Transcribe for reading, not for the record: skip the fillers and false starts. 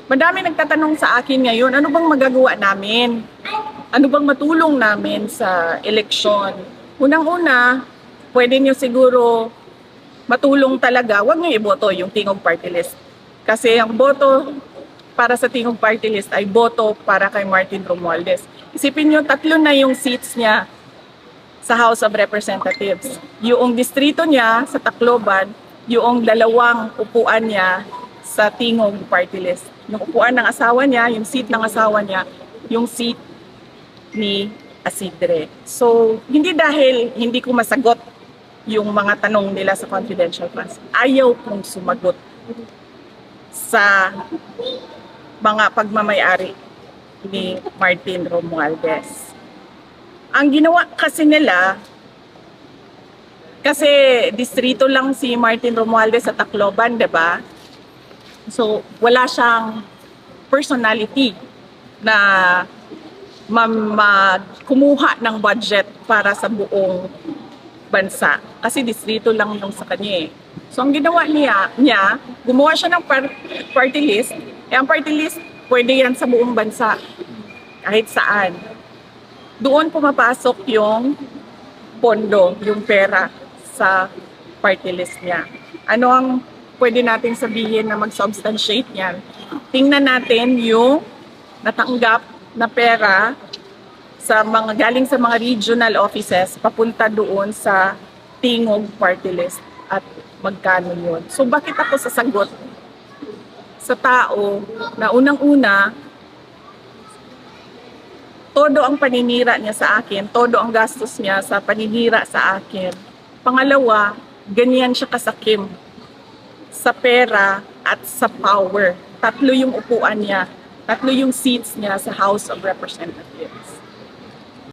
Madami nagtatanong sa akin ngayon, ano bang magagawa namin? Ano bang matulong namin sa eleksyon? Unang-una, pwede nyo siguro matulong talaga, huwag nyo iboto yung Tingog Party List. Kasi ang boto para sa Tingog Party List ay boto para kay Martin Romualdez. Isipin nyo, 3 na yung seats niya sa House of Representatives. Yung distrito niya sa Tacloban, yung 2 upuan niya sa Tingog Party List. Yung upuan ng asawa niya, yung seat ng asawa niya, yung seat ni Asidre. So, hindi dahil hindi ko masagot yung mga tanong nila sa confidential funds. Ayaw kong sumagot sa mga pagmamayari ni Martin Romualdez. Ang ginawa kasi nila, kasi distrito lang si Martin Romualdez sa Tacloban, di ba? So, wala siyang personality na kumuha ng budget para sa buong bansa. Kasi distrito lang yung sa kanya eh. So, ang ginawa niya gumawa siya ng party list. Eh, ang party list, pwede yan sa buong bansa. Kahit saan. Doon pumapasok yung pondo, yung pera sa party list niya. Ano ang pwede natin sabihin na mag-substantiate yan? Tingnan natin yung natanggap na pera sa galing sa mga regional offices papunta doon sa Tingog Party List at magkano yun. So bakit ako sasagot sa tao na unang-una todo ang paninira niya sa akin, todo ang gastos niya sa paninira sa akin. Pangalawa, ganyan siya kasakim sa pera at sa power. 3 yung upuan niya, 3 yung seats niya sa House of Representatives.